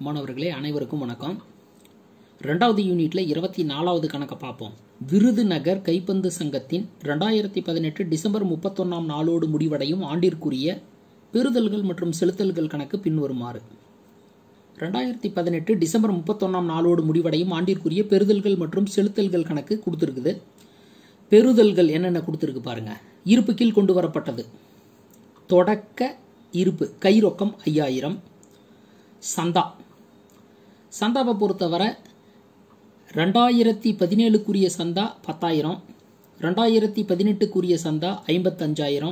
மாணவர்களே அனைவருக்கும் வணக்கம். 2வது யூனிட்ல 24வது கணக்க பார்ப்போம். விருதுநகர் கைப்பந்து சங்கத்தின் 2018 டிசம்பர் 31ஆம் நாளோடு முடிவடையும் ஆண்டிற்குரிய பெறுதல்கள் மற்றும் செலுத்தல்கள் கணக்கு பின்வருமாறு. 2018 டிசம்பர் 31ஆம் நாளோடு முடிவடையும் ஆண்டிற்குரிய பெறுதல்கள் மற்றும் செலுத்தல்கள் கணக்கு கொடுத்துருக்குது. பெறுதல்கள் என்னென்ன கொடுத்துருக்கு பாருங்க. இருப்பு கீழ் கொண்டு வரப்பட்டது. தொடக்க இருப்பு கை ரொக்கம் 5000. சந்தாவை பொறுத்தவரை 2017க்குரிய சந்தா 10,000, 2018க்குரிய சந்தா 55,000,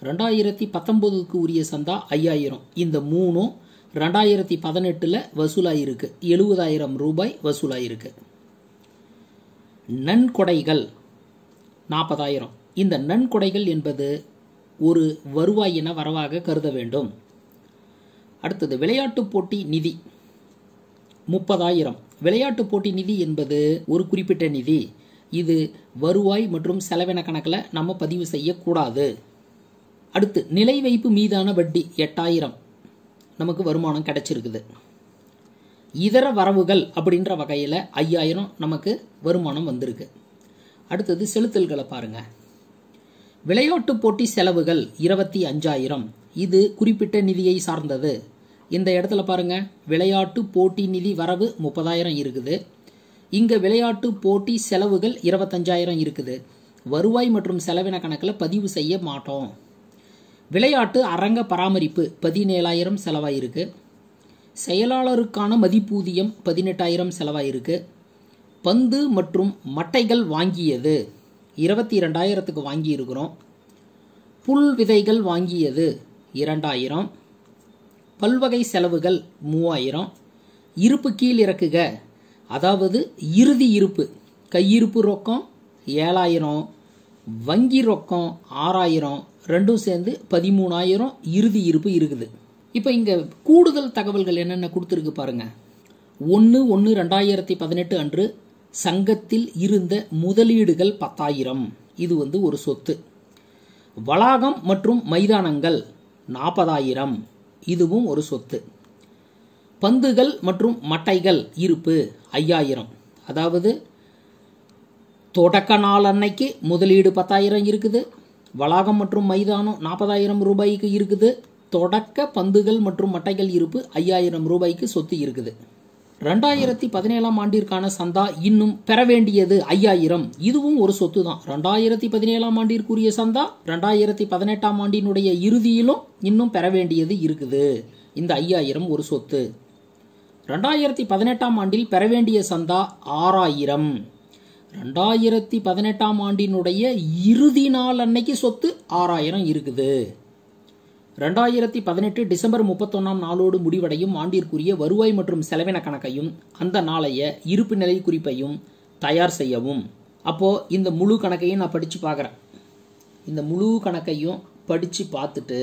2019க்கு உரிய சந்தா 5,000. இந்த மூணும் 2018ல் வசூலாயிருக்கு. 70,000 ரூபாய் வசூலாயிருக்கு. நன்கொடைகள் 40,000. இந்த நன்கொடைகள் என்பது ஒரு வருவாய் என வரவாக கருத வேண்டும். அடுத்தது விளையாட்டு போட்டி நிதி 30,000. விளையாட்டு போட்டி நிதி என்பது ஒரு குறிப்பிட்ட நிதி. இது வருவாய் மற்றும் செலவின கணக்கில் நம்ம பதிவு செய்யக்கூடாது. அடுத்து நிலை வைப்பு மீதான வட்டி 8,000 நமக்கு வருமானம் கிடைச்சிருக்குது. இதர வரவுகள் அப்படின்ற வகையில் 5,000 நமக்கு வருமானம் வந்திருக்கு. அடுத்தது செலுத்தல்களை பாருங்க. விளையாட்டு போட்டி செலவுகள் 25,000. இது குறிப்பிட்ட நிதியை சார்ந்தது. இந்த இடத்துல பாருங்க, விளையாட்டு போட்டி நிதி வரவு 30,000 இருக்குது. இங்க விளையாட்டு போட்டி செலவுகள் 25,000 இருக்குது. வருவாய் மற்றும் செலவின கணக்கில் பதிவு செய்ய மாட்டோம். விளையாட்டு அரங்க பராமரிப்பு 17,000 செலவாயிருக்கு. செயலாளருக்கான மதிப்பூதியம் 18,000 செலவாயிருக்கு. பந்து மற்றும் மட்டைகள் வாங்கியது 22,000க்கு வாங்கி இருக்கிறோம். புல் விதைகள் வாங்கியது 2,000. பல்வகை செலவுகள் 3,000. இருப்பு கீழ் இறக்குக, அதாவது இறுதி இருப்பு கையிருப்பு ரொக்கம் 7,000, வங்கி ரொக்கம் 6,000, ரெண்டும் சேர்ந்து 13,000 இறுதி இருப்பு இருக்குது. இப்போ இங்க கூடுதல் தகவல்கள் என்னென்ன கொடுத்துருக்கு பாருங்க. 1/1/2018 அன்று சங்கத்தில் இருந்த முதலீடுகள் 10,000. இது ஒரு சொத்து. வளாகம் மற்றும் மைதானங்கள் 40,000. இதுவும் ஒரு சொத்து. பந்துகள் மற்றும் மட்டைகள் இருப்பு 5,000. அதாவது தொடக்க நாள் அன்னைக்கு முதலீடு 10,000 இருக்குது. வளாகம் மற்றும் மைதானம் 40,000 ரூபாய்க்கு இருக்குது. தொடக்க பந்துகள் மற்றும் மட்டைகள் இருப்பு 5,000 ரூபாய்க்கு சொத்து இருக்குது. 2017ஆம் ஆண்டிற்கான சந்தா இன்னும் பெற வேண்டியது 5,000. இதுவும் ஒரு சொத்து தான். 2017ஆம் ஆண்டிற்குரிய சந்தா 2018ஆம் ஆண்டினுடைய இறுதியிலும் இன்னும் பெற வேண்டியது இருக்குது. இந்த 5,000 ஒரு சொத்து. 2018ஆம் ஆண்டில் பெற வேண்டிய சந்தா 6,000. 2018ஆம் ஆண்டினுடைய இறுதி நாள் அன்னைக்கு சொத்து 6,000 இருக்குது. 2018 டிசம்பர் 31ஆம் நாளோடு முடிவடையும் ஆண்டிற்குரிய வருவாய் மற்றும் செலவின கணக்கையும் அந்த நாளைய இருப்பு நிலை குறிப்பையும் தயார் செய்யவும். அப்போ இந்த முழு கணக்கையும் நான் படிச்சு பார்க்குறேன். இந்த முழு கணக்கையும் படிச்சு பார்த்துட்டு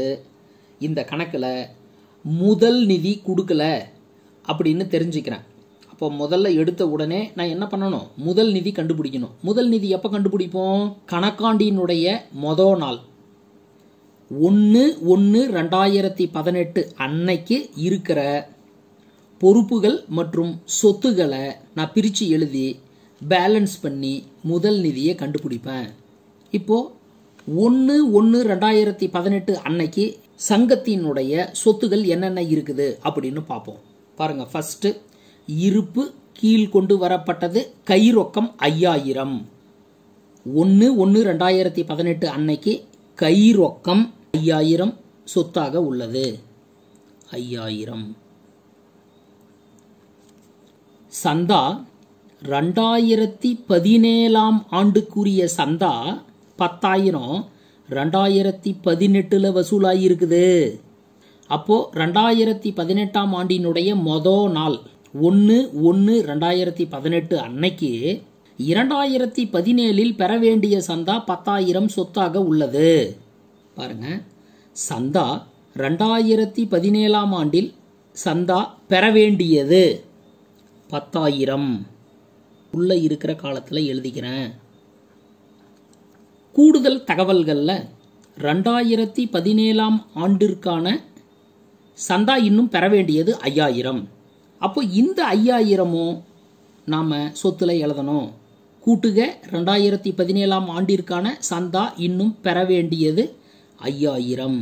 இந்த கணக்கில் முதல் நிதி கொடுக்கல அப்படின்னு தெரிஞ்சுக்கிறேன். அப்போ முதல்ல எடுத்த உடனே நான் என்ன பண்ணணும்? முதல் நிதி கண்டுபிடிக்கணும். முதல் நிதி எப்போ கண்டுபிடிப்போம்? கணக்காண்டினுடைய மொதல் நாள் 1/1/2018 அன்னைக்கு இருக்கிற பொறுப்புகள் மற்றும் சொத்துக்களை நான் பிரித்து எழுதி பேலன்ஸ் பண்ணி முதல் நிதியை கண்டுபிடிப்பேன். இப்போ 1/1/2018 அன்னைக்கு சங்கத்தினுடைய சொத்துகள் என்னென்ன இருக்குது அப்படின்னு பார்ப்போம். பாருங்க, ஃபர்ஸ்ட் இருப்பு கீழ் கொண்டு வரப்பட்டது கை ரொக்கம் 5,000. 1/1/2018 அன்னைக்கு கை ரொக்கம் 5,000 சொத்தாக உள்ளது. 5,000. சந்தா 2017ஆம் ஆண்டுக்குரிய சந்தா 10,000 2018ல் வசூலாகி இருக்குது. அப்போ 2018ஆம் ஆண்டினுடைய மொதல் நாள் 1/1/2018 அன்னைக்கு 2017ல் பெற வேண்டிய சந்தா 10,000 சொத்தாக உள்ளது. பாருங்க, சந்தா 2017ஆம் ஆண்டில் சந்தா பெற வேண்டியது 10,000 உள்ள இருக்கிற காலத்தில் எழுதிக்கிறேன். கூடுதல் தகவல்கள்ல 2017ஆம் ஆண்டிற்கான சந்தா இன்னும் பெற வேண்டியது 5000. அப்போ இந்த 5000ம் நாம் சொத்துல எழுதணும். கூட்டுக 2017 ஆண்டிற்கான சந்தா இன்னும் பெற வேண்டியது 5000.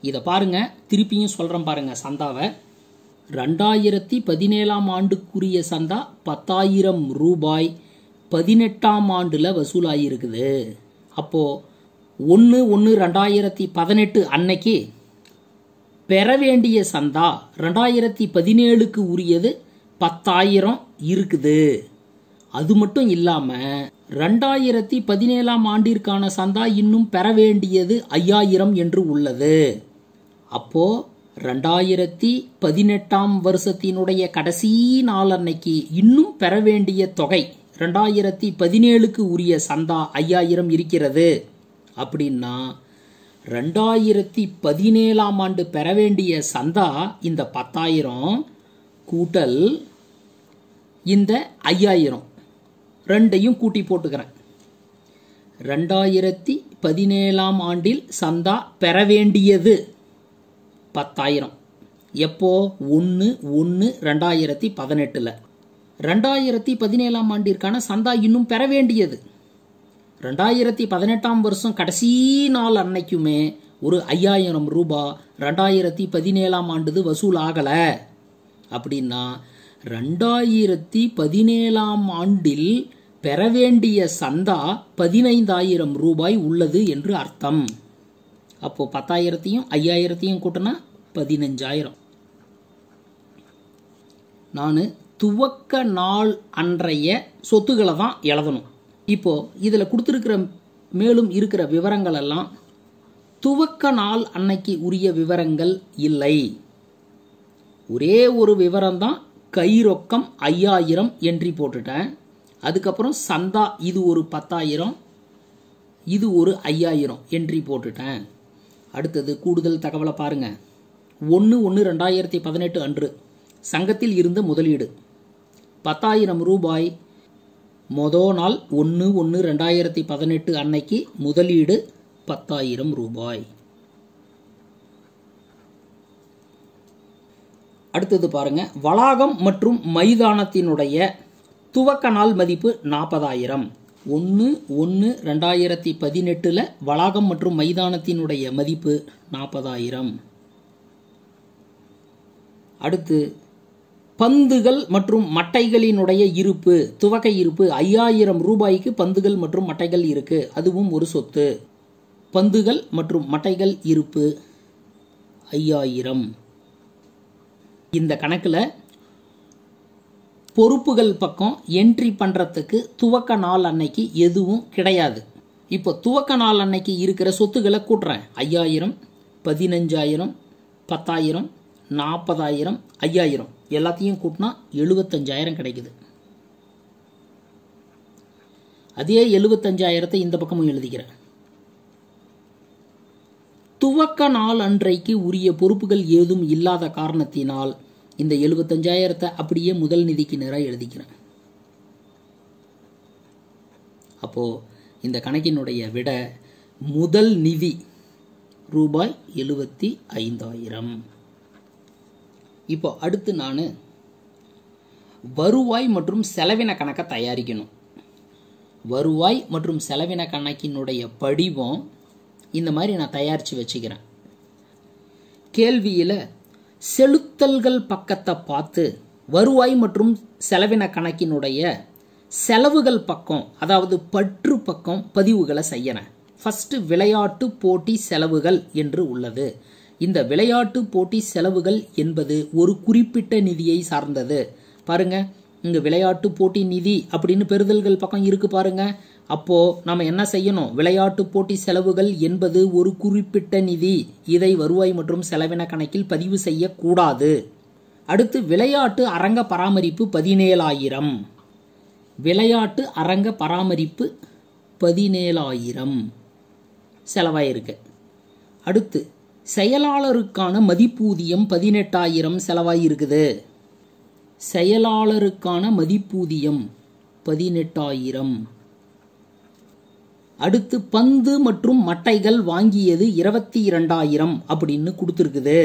இதை பாருங்க, திருப்பியும் சொல்றேன் பாருங்க. சந்தாவை 2017 ஆண்டுக்குரிய சந்தா 10,000 ரூபாய் 18ஆம் ஆண்டுல வசூலாயிருக்குது. அப்போ 1/1/2018 அன்னைக்கு பெற வேண்டிய சந்தா 2017க்கு உரியது 10,000 இருக்குது. அது மட்டும் இல்லாம 2017 ஆண்டிற்கான சந்தா இன்னும் பெற வேண்டியது 5000 என்று உள்ளது. அப்போ 2018 வருஷத்தினுடைய கடைசி நாள் அன்னைக்கு இன்னும் பெற வேண்டிய தொகை 2017க்கு உரிய சந்தா 5000 இருக்கிறது. அப்படின்னா 2017 ஆண்டு பெற வேண்டிய சந்தா இந்த 10,000 கூட்டல் இந்த 5000 ரெண்டையும் கூட்டி போட்டுக்கிறேன். 2017 ஆண்டில் சந்தா பெற வேண்டியது 10,000. எப்போ? 1/1/2018. 2017 ஆண்டிற்கான சந்தா இன்னும் பெற வேண்டியது 2018 வருஷம் கடைசி நாள் அன்னைக்குமே ஒரு 5000 ரூபாய் 2017 ஆண்டு வசூல் ஆகல. அப்படின்னா 2017 ஆண்டில் பெற வேண்டிய சந்தா 15,000 ரூபாய் உள்ளது என்று அர்த்தம். அப்போ 10,000த்தையும் 5,000த்தையும் கூட்டினா 15,000. நான் துவக்க நாள் அன்றைய சொத்துக்களை தான் எழுதணும். இப்போ இதுல கொடுத்திருக்கிற மேலும் இருக்கிற விவரங்கள் எல்லாம் துவக்க நாள் அன்னைக்கு உரிய விவரங்கள் இல்லை. ஒரே ஒரு விவரம் தான், கை ரொக்கம் 5,000 என்ட்ரி போட்டுட்டேன். அதுக்கப்புறம் சந்தா இது ஒரு 10,000, இது ஒரு 5,000 என்ட்ரி போட்டுட்டேன். அடுத்தது கூடுதல் தகவலை பாருங்க. 1/1/2018 அன்று சங்கத்தில் இருந்த முதலீடு 10,000 ரூபாய். மொதல் நாள் 1/1/2018 அன்னைக்கு முதலீடு 10,000 ரூபாய். அடுத்தது பாருங்க, வளாகம் மற்றும் மைதானத்தினுடைய துவக்க நாள் மதிப்பு 40,000. 1/1/2018 வளாகம் மற்றும் மைதானத்தினுடைய மதிப்பு 40,000. அடுத்து பந்துகள் மற்றும் மட்டைகளினுடைய இருப்பு, துவக்க இருப்பு 5,000 ரூபாய்க்கு பந்துகள் மற்றும் மட்டைகள் இருக்கு. அதுவும் ஒரு சொத்து. பந்துகள் மற்றும் மட்டைகள் இருப்பு 5,000. இந்த கணக்கில் பொறுப்புகள் பக்கம் என்ட்ரி பண்றதுக்கு துவக்க நாள் அன்னைக்கு எதுவும் கிடையாது. இப்போ துவக்க நாள் அன்னைக்கு இருக்கிற சொத்துக்களை கூட்டுறேன். 5,000, 15,000, 10,000, 40,000, 5,000 எல்லாத்தையும் கூட்டினா 75,000 கிடைக்குது. அதே 75,000 இந்த பக்கமும் எழுதிக்கிறேன். துவக்க நாள் அன்றைக்கு உரிய பொறுப்புகள் ஏதும் இல்லாத காரணத்தினால் இந்த 75,000 அப்படியே முதல் நிதிக்கு நேராக எழுதிக்கிறேன். அப்போ இந்த கணக்கினுடைய விட முதல் நிதி ரூபாய் 75,000. இப்போ அடுத்து நான் வருவாய் மற்றும் செலவின கணக்கை தயாரிக்கணும். வருவாய் மற்றும் செலவின கணக்கினுடைய படிவம் இந்த மாதிரி நான் தயாரித்து வச்சுக்கிறேன். கேள்வியில் செலுத்தல்கள் பக்கத்தை பார்த்து வருவாய் மற்றும் செலவின கணக்கினுடைய செலவுகள் பக்கம், அதாவது பற்று பக்கம் பதிவுகளை செய்யறேன். ஃபர்ஸ்ட் விளையாட்டு போட்டி செலவுகள் என்று உள்ளது. இந்த விளையாட்டு போட்டி செலவுகள் என்பது ஒரு குறிப்பிட்ட நிதியை சார்ந்தது. பாருங்க, இங்க விளையாட்டு போட்டி நிதி அப்படின்னு பெறுதல்கள் பக்கம் இருக்கு பாருங்க. அப்போ நம்ம என்ன செய்யணும்? விளையாட்டு போட்டி செலவுகள் என்பது ஒரு குறிப்பிட்ட நிதி, இதை வருவாய் மற்றும் செலவின கணக்கில் பதிவு செய்யக்கூடாது. அடுத்து விளையாட்டு அரங்க பராமரிப்பு 17,000. விளையாட்டு அரங்க பராமரிப்பு 17,000 செலவாயிருக்கு. அடுத்து செயலாளருக்கான மதிப்பூதியம் 18,000 செலவாயிருக்குது. செயலாளருக்கான மதிப்பூதியம் 18,000. அடுத்து பந்து மற்றும் மட்டைகள் வாங்கியது 22,000 அப்படின்னு கொடுத்துருக்குது.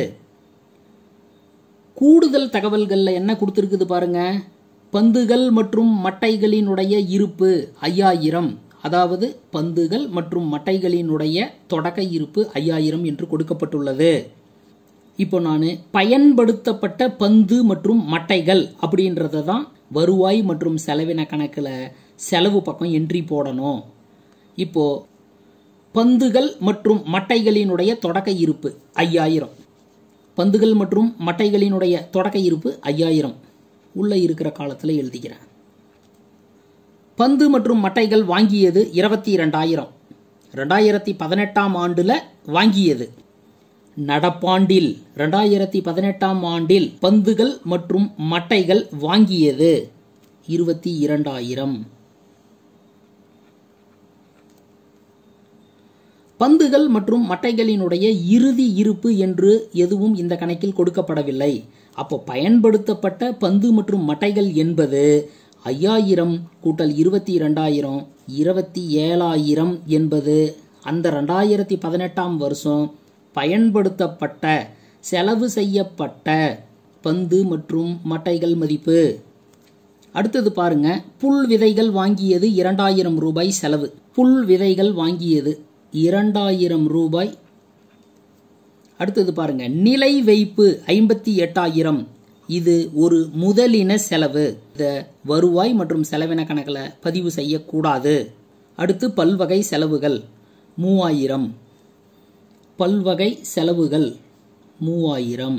கூடுதல் தகவல்கள்ல என்ன கொடுத்திருக்குது பாருங்க. பந்துகள் மற்றும் மட்டைகளினுடைய இருப்பு 5000, அதாவது பந்துகள் மற்றும் மட்டைகளினுடைய தொடக்க இருப்பு 5000 என்று கொடுக்கப்பட்டுள்ளது. இப்போ நான் பயன்படுத்தப்பட்ட பந்து மற்றும் மட்டைகள் அப்படின்றத தான் வருவாய் மற்றும் செலவின கணக்குல செலவு பக்கம் என்ட்ரி போடணும். இப்போ பந்துகள் மற்றும் மட்டைகளினுடைய தொடக்க இருப்பு 5000. பந்துகள் மற்றும் மட்டைகளினுடைய தொடக்க இருப்பு 5000 உள்ள இருக்கிற காலத்துல எழுதிக்கிறேன். பந்து மற்றும் மட்டைகள் வாங்கியது 22,000. 2018 ஆண்டுல வாங்கியது. நடப்பாண்டில் 2018 ஆண்டில் பந்துகள் மற்றும் மட்டைகள் வாங்கியது 22,000. பந்துகள் மற்றும் மட்டைகளினுடைய இறுதி இருப்பு என்று எதுவும் இந்த கணக்கில் கொடுக்கப்படவில்லை. அப்போ பயன்படுத்தப்பட்ட பந்து மற்றும் மட்டைகள் என்பது 5000 கூட்டல் 22,000 27,000 என்பது அந்த 2018 வருஷம் பயன்படுத்தப்பட்ட செலவு செய்யப்பட்ட பந்து மற்றும் மட்டைகள் மதிப்பு. அடுத்தது பாருங்க, புல் விதைகள் வாங்கியது 2000 ரூபாய் செலவு. புல் விதைகள் வாங்கியது 2000 ரூபாய். அடுத்தது பாருங்க, நிலை வைப்பு 58,000. இது ஒரு முதலின செலவு. இந்த வருவாய் மற்றும் செலவின கணக்கில் பதிவு செய்யக்கூடாது. அடுத்து பல்வகை செலவுகள் 3000. பல்வகை செலவுகள் 3000.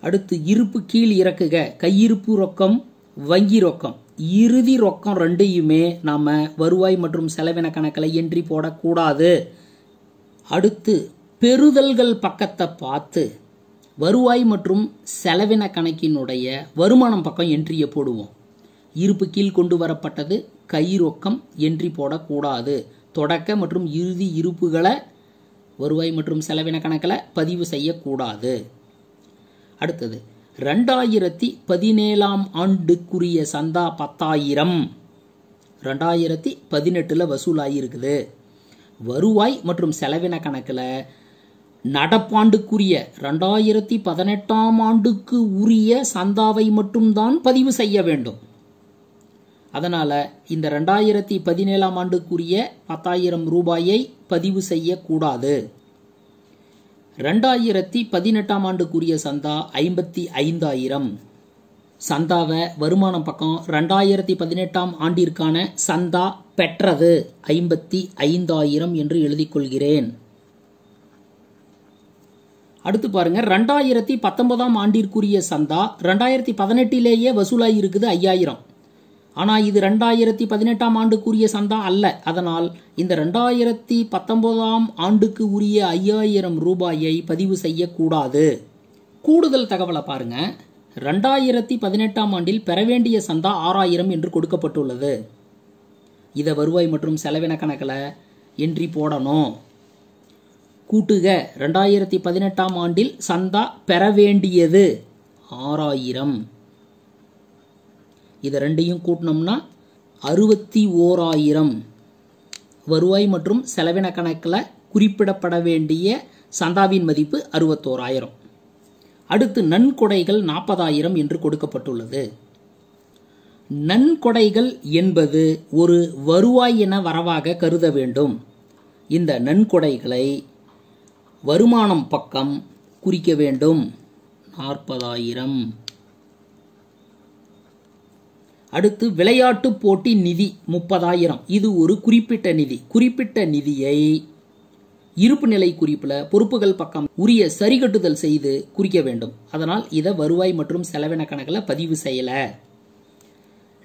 அடுத்து இருப்பு கீழ் இறக்குக. கையிருப்பு ரொக்கம், வங்கி ரொக்கம், இறுதி ரொக்கம் ரெண்டையுமே நாம வருவாய் மற்றும் செலவின கணக்கில் என்ட்ரி போடக்கூடாது. அடுத்து பெறுதல்கள் பக்கத்தை பார்த்து வருவாய் மற்றும் செலவின கணக்கினுடைய வருமானம் பக்கம் என்ட்ரியை போடுவோம். இருப்பு கீழ் கொண்டு வரப்பட்டது கை ரொக்கம் என்ட்ரி போடக்கூடாது. தொடக்க மற்றும் இறுதி இருப்புகளை வருவாய் மற்றும் செலவின கணக்கில் பதிவு செய்யக்கூடாது. அடுத்தது 2017 ஆண்டுக்குரிய சந்தா 10,000 2018 வசூலாயிருக்குது. வருவாய் மற்றும் செலவின கணக்கில் நடப்பாண்டுக்குரிய 2018 ஆண்டுக்கு உரிய சந்தாவை மட்டும்தான் பதிவு செய்ய வேண்டும். அதனால இந்த 2017 ஆண்டுக்குரிய 10,000 ரூபாயை பதிவு செய்யக்கூடாது. 2018 ஆண்டுக்குரிய சந்தா 55,000. சந்தாவை வருமானம் பக்கம் 2018 ஆண்டிற்கான சந்தா பெற்றது 55,000 என்று எழுதிக் கொள்கிறேன். அடுத்து பாருங்க, 2019 ஆண்டிற்குரிய சந்தா 2018 வசூலாகி இருக்குது 5,000. ஆனா இது 2018 ஆண்டுக்குரிய சந்தா அல்ல. அதனால் இந்த 2019 ஆண்டுக்கு உரிய 5,000 ரூபாயை பதிவு செய்யக்கூடாது. கூடுதல் தகவலை பாருங்க. 2018 ஆண்டில் பெற வேண்டிய சந்தா 6,000 என்று கொடுக்கப்பட்டுள்ளது. இதை வருவாய் மற்றும் செலவின கணக்கில் என்ட்ரி போடணும். கூட்டுக. 2018 ஆண்டில் சந்தா பெற வேண்டியது 6,000. இதை ரெண்டையும் கூட்டினோம்னா 61,000. வருவாய் மற்றும் செலவின கணக்கில் குறிப்பிடப்பட வேண்டிய சந்தாவின் மதிப்பு 61,000. அடுத்து நன்கொடைகள் 40,000 என்று கொடுக்கப்பட்டுள்ளது. நன்கொடைகள் என்பது ஒரு வருவாய் என வரவாக கருத வேண்டும். இந்த நன்கொடைகளை வருமானம் பக்கம் குறிக்க வேண்டும். 40,000. அடுத்து விளையாட்டு போட்டி நிதி 30,000. இது ஒரு குறிப்பிட்ட நிதி. குறிப்பிட்ட நிதியை இருப்பு நிலை குறிப்பில் பொறுப்புகள் பக்கம் உரிய சரிகட்டுதல் செய்து குறிக்க வேண்டும். அதனால் இதை வருவாய் மற்றும் செலவின கணக்கில் பதிவு செய்யல.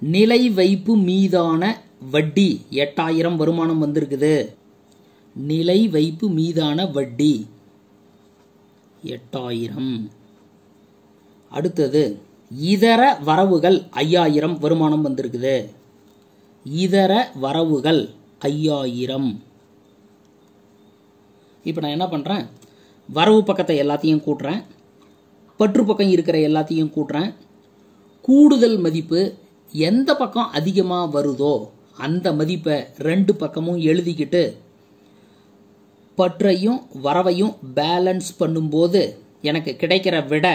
நிலை வைப்பு மீதான வட்டி 8,000 வருமானம் வந்திருக்குது. நிலை வைப்பு மீதான வட்டி 8,000. அடுத்தது இதர வரவுகள் 5,000 வருமானம் வந்திருக்குது. இதர வரவுகள் 5,000. இப்போ நான் என்ன பண்றேன், வரவு பக்கத்தை எல்லாத்தையும் கூட்டுறேன், பற்று பக்கம் இருக்கிற எல்லாத்தையும் கூட்டுறேன். கூடுதல் மதிப்பு எந்த பக்கம் அதிகமாக வருதோ அந்த மதிப்பை ரெண்டு பக்கமும் எழுதிக்கிட்டு பற்றையும் வரவையும் பேலன்ஸ் பண்ணும்போது எனக்கு கிடைக்கிற விடை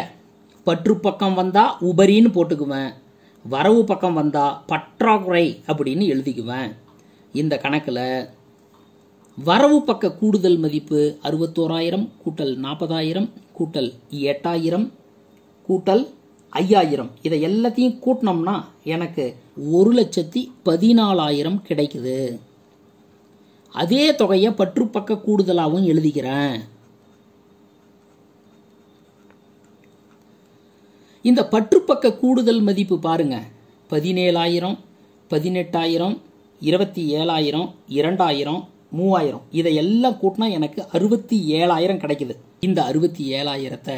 பற்று பக்கம் வந்தா உபரின்னு போட்டுக்குவேன், வரவு பக்கம் வந்தா பற்றாக்குறை அப்படின்னு எழுதிக்குவேன். இந்த கணக்கில் வரவு பக்க கூடுதல் மதிப்பு 61,000 கூட்டல் 40,000 கூட்டல் 8,000 கூட்டல் 5,000 இதை எல்லாத்தையும் கூட்டினோம்னா எனக்கு 1,14,000 கிடைக்குது. அதே தொகையை பற்று பக்க கூடுதலாகவும் எழுதிக்கிறேன். இந்த பற்று பக்க கூடுதல் மதிப்பு பாருங்க, 17,000 18,000 27,000 2,000 3,000 இதையெல்லாம் கூட்டினா எனக்கு 67,000 கிடைக்குது. இந்த 67,000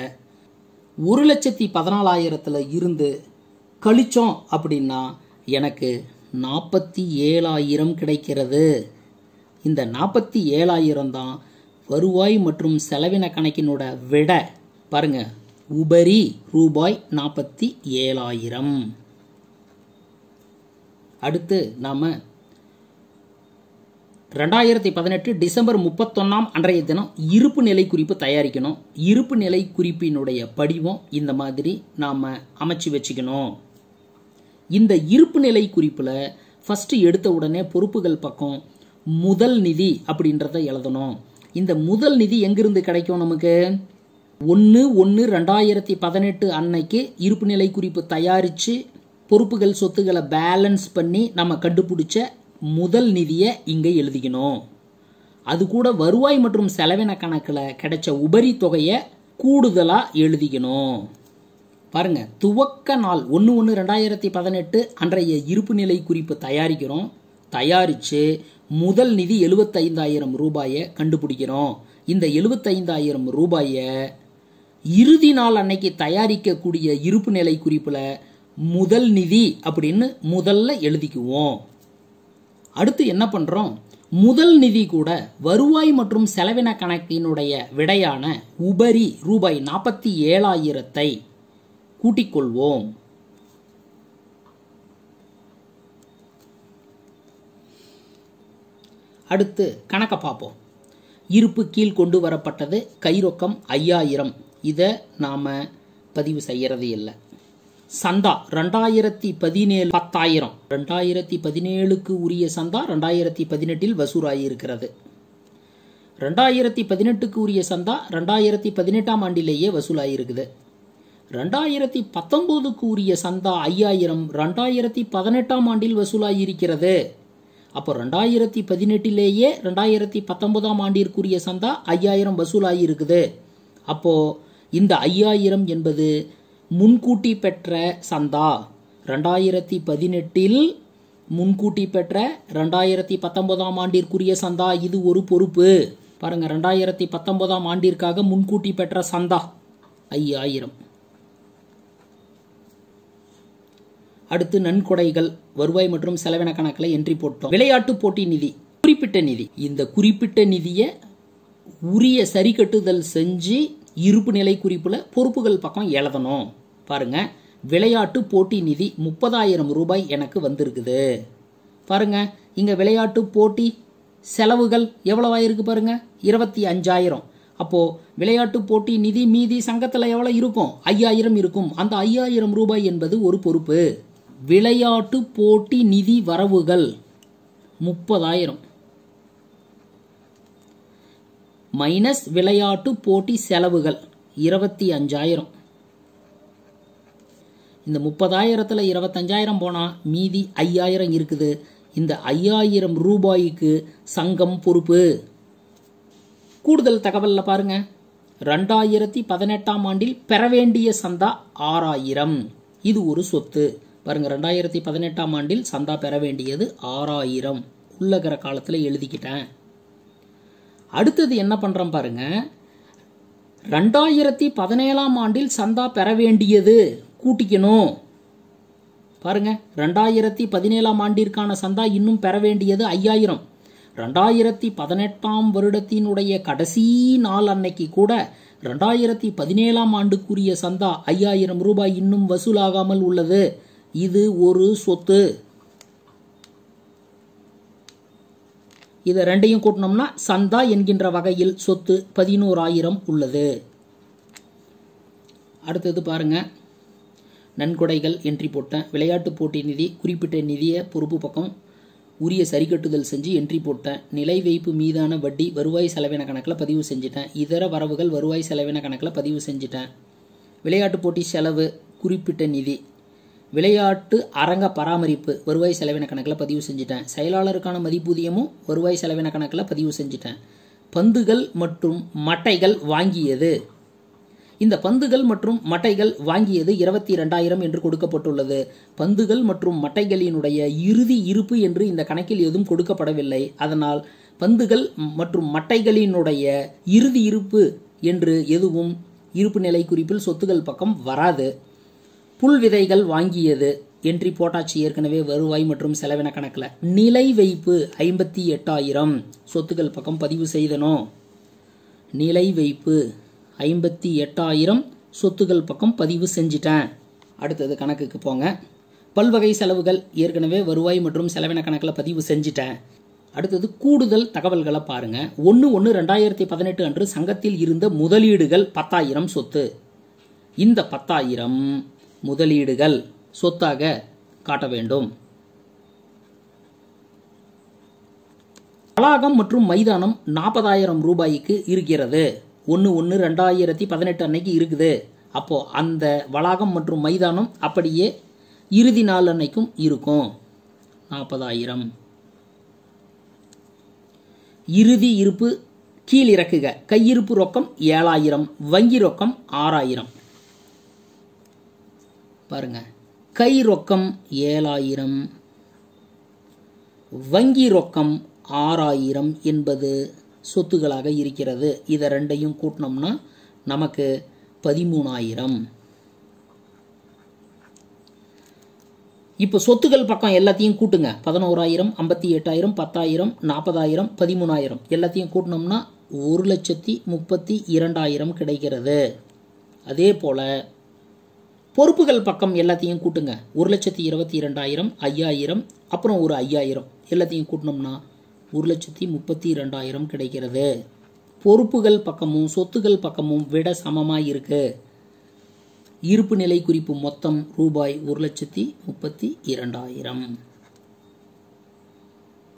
1,14,000 இருந்து கழிச்சோம் அப்படின்னா எனக்கு 47,000 கிடைக்கிறது. இந்த 47,000 தான் வருவாய் மற்றும் செலவின கணக்கினோட விடை. பாருங்க, உபரி ரூபாய் 47,000. அடுத்து நாம 2018 டிசம்பர் 31 அன்றைய தினம் இருப்பு நிலை குறிப்பு தயாரிக்கணும். இருப்பு நிலை குறிப்பினுடைய படிவம் இந்த மாதிரி நாம அமைச்சு வச்சுக்கணும். இந்த இருப்பு நிலை குறிப்புல ஃபர்ஸ்ட் எடுத்த உடனே பொறுப்புகள் பக்கம் முதல் நிதி அப்படின்றத எழுதணும். இந்த முதல் நிதி எங்கிருந்து கிடைக்கும்? நமக்கு 1/1/2018 அன்னைக்கு இருப்பு நிலை குறிப்பு தயாரிச்சு பொறுப்புகள் சொத்துக்களை பேலன்ஸ் பண்ணி நம்ம கண்டுபிடிச்ச முதல் நிதியை இங்கே எழுதிக்கணும். அது கூட வருவாய் மற்றும் செலவின கணக்கில் கிடைச்ச உபரி தொகையை கூடுதலா எழுதிக்கணும். பாருங்க, துவக்க நாள் 1/1/2018 அன்றைய இருப்பு நிலை குறிப்பு தயாரிக்கிறோம். தயாரிச்சு முதல் நிதி 75,000 ரூபாயை கண்டுபிடிக்கிறோம். இந்த 75,000 ரூபாயை இறுதி நாள் அன்னைக்கு தயாரிக்கக்கூடிய இருப்பு நிலை குறிப்புல முதல் நிதி அப்படின்னு முதல்ல எழுதிக்குவோம். அடுத்து என்ன பண்றோம்? முதல் நிதி கூட வருவாய் மற்றும் செலவின கணக்கினுடைய விடையான உபரி ரூபாய் 47,000 கூட்டிக் கொள்வோம். அடுத்து கணக்க பார்ப்போம். இருப்பு கீழ் கொண்டு வரப்பட்டது. கைரொக்கம் 5,000. இதை நாம பதிவு செய்யறது இல்லை. சந்தா 2017 10,000. 2017க்கு உரிய சந்தா 2018 வசூலாகி இருக்கிறது. 2018க்கு உரிய சந்தா 2018ஆம் ஆண்டிலேயே வசூலாகி இருக்குது. 2019க்கு உரிய சந்தா 5,000 2018ஆம் ஆண்டில் வசூலாகி இருக்கிறது. அப்போ 2018லேயே 2019ஆம் ஆண்டிற்குரிய சந்தா 5,000 வசூலாகி இருக்குது. அப்போ இந்த 5,000 என்பது முன்கூட்டி பெற்ற சந்தா. 2018 முன்கூட்டி பெற்ற 2019ஆம் ஆண்டிற்குரிய சந்தா. இது ஒரு பொறுப்பு. பாருங்க, 2019ஆம் ஆண்டிற்காக முன்கூட்டி பெற்ற சந்தா 5,000. அடுத்து நன்கொடைகள் வருவாய் மற்றும் செலவின கணக்கில் என்ட்ரி போட்டோம். விளையாட்டு போட்டி நிதி, குறிப்பிட்ட நிதி. இந்த குறிப்பிட்ட நிதியை உரிய சரி கட்டுதல் செஞ்சு இருப்பு நிலை குறிப்புல பொறுப்புகள் பக்கம் எழுதணும். பாருங்க, விளையாட்டு போட்டி நிதி 30,000 ரூபாய் எனக்கு வந்திருக்குது. பாருங்க, இங்க விளையாட்டு போட்டி செலவுகள் எவ்வளவு ஆயிருக்கு பாருங்க, 25,000. அப்போ விளையாட்டு போட்டி நிதி மீதி சங்கத்துல எவ்வளவு இருக்கும்? 5,000 இருக்கும். அந்த 5,000 ரூபாய் என்பது ஒரு பொறுப்பு. விளையாட்டு போட்டி நிதி வரவுகள் 30,000 மைனஸ் விளையாட்டு போட்டி செலவுகள் 25,000. இந்த 30,000த்துல 25,000 போனா மீதி 5,000 இருக்குது. இந்த 5,000 ரூபாய்க்கு சங்கம் பொறுப்பு. கூடுதல் தகவல்ல பாருங்க, 2018ஆம் ஆண்டில் பெற வேண்டிய சந்தா 6,000. இது ஒரு சொத்து. பாருங்க, 2018ஆம் ஆண்டில் சந்தா பெற வேண்டியது 6,000 உள்ளகிற காலத்துல எழுதிக்கிட்டேன். அடுத்தது என்ன பண்றோம் பாருங்க, 2017ஆம் ஆண்டில் சந்தா பெற வேண்டியது கூட்டிக்கணும். பாருங்க, 2017ஆம் ஆண்டிற்கான சந்தா இன்னும் பெற வேண்டியது 5,000. 2018ஆம் வருடத்தினுடைய கடைசி நாள் அன்னைக்கு கூட 2017ஆம் ஆண்டுக்குரிய சந்தா 5,000 ரூபாய் இன்னும் வசூலாகாமல் உள்ளது. இது ஒரு சொத்து. இதை ரெண்டையும் கூட்டினோம்னா சந்தா என்கின்ற வகையில் சொத்து 11,000 உள்ளது. அடுத்தது பாருங்க, நன்கொடைகள் என்ட்ரி போட்டேன். விளையாட்டு போட்டி நிதி குறிப்பிட்ட நிதியை பொறுப்பு பக்கம் உரிய சரிக்கட்டுதல் செஞ்சு என்ட்ரி போட்டேன். நிலை வைப்பு மீதான வட்டி வருவாய் செலவின கணக்கில் பதிவு செஞ்சுட்டேன். இதர வரவுகள் வருவாய் செலவின கணக்கில் பதிவு செஞ்சுட்டேன். விளையாட்டு போட்டி செலவு குறிப்பிட்ட நிதி விளையாட்டு அரங்க பராமரிப்பு வருவாய் செலவின கணக்கில் பதிவு செஞ்சுட்டேன். செயலாளருக்கான மதிப்பூதியமும் வருவாய் செலவின கணக்கில் பதிவு செஞ்சுட்டேன். பந்துகள் மற்றும் மட்டைகள் வாங்கியது, இந்த பந்துகள் மற்றும் மட்டைகள் வாங்கியது 22,000 என்று கொடுக்கப்பட்டுள்ளது. பந்துகள் மற்றும் மட்டைகளினுடைய இறுதி இருப்பு என்று இந்த கணக்கில் எதுவும் கொடுக்கப்படவில்லை. அதனால் பந்துகள் மற்றும் மட்டைகளினுடைய இறுதி இருப்பு என்று எதுவும் இருப்பு நிலை குறிப்பில் சொத்துகள் பக்கம் வராது. புல் விதைகள் வாங்கியது என்ட்ரி போட்டாச்சு ஏற்கனவே வருவாய் மற்றும் செலவின கணக்கில். நிலை வைப்பு 58,000 சொத்துக்கள் பக்கம் பதிவு செய்தனோ. நிலை வைப்பு 58,000 சொத்துக்கள் பக்கம் பதிவு செஞ்சிட்டேன். அடுத்தது கணக்குக்கு போங்க. பல்வகை செலவுகள் ஏற்கனவே வருவாய் மற்றும் செலவின கணக்கில் பதிவு செஞ்சிட்டேன். அடுத்தது கூடுதல் தகவல்களை பாருங்க. 1/1/2018 அன்று சங்கத்தில் இருந்த முதலீடுகள் 10,000 சொத்து. இந்த 10,000 முதலீடுகள் சொத்தாக காட்ட வேண்டும். வளாகம் மற்றும் மைதானம் 40,000 ரூபாய்க்கு இருக்கிறது. 1/1/2018 அன்னைக்கு இருக்குது. அப்போ அந்த வளாகம் மற்றும் மைதானம் அப்படியே இறுதி நாள் அன்னைக்கும் இருக்கும். 40,000. இறுதி இருப்பு கீழ் இறக்குக. கையிருப்பு ரொக்கம் 7,000, வங்கி ரொக்கம் 6,000. பாருங்க, கை ரொக்கம் 7,000, வங்கி ரொக்கம் 6,000 என்பது சொத்துகளாக இருக்கிறது. இதை ரெண்டையும் கூட்டினோம்னா நமக்கு 13,000. இப்போ சொத்துக்கள் பக்கம் எல்லாத்தையும் கூட்டுங்க. 11,000, 58,000, 10,000, 40,000, 13,000 எல்லாத்தையும் கூட்டினோம்னா 1,32,000 கிடைக்கிறது. அதே போல பொறுப்புகள் பக்கம் எல்லாத்தையும் கூட்டுங்க. 1,22,000, 5,000, அப்புறம் ஒரு 5,000 எல்லாத்தையும் கூட்டினோம்னா 1,32,000 கிடைக்கிறது. பொறுப்புகள் பக்கமும் சொத்துக்கள் பக்கமும் விட சமமாக இருக்கு. இருப்பு நிலை குறிப்பு மொத்தம் ரூபாய் 1,32,000.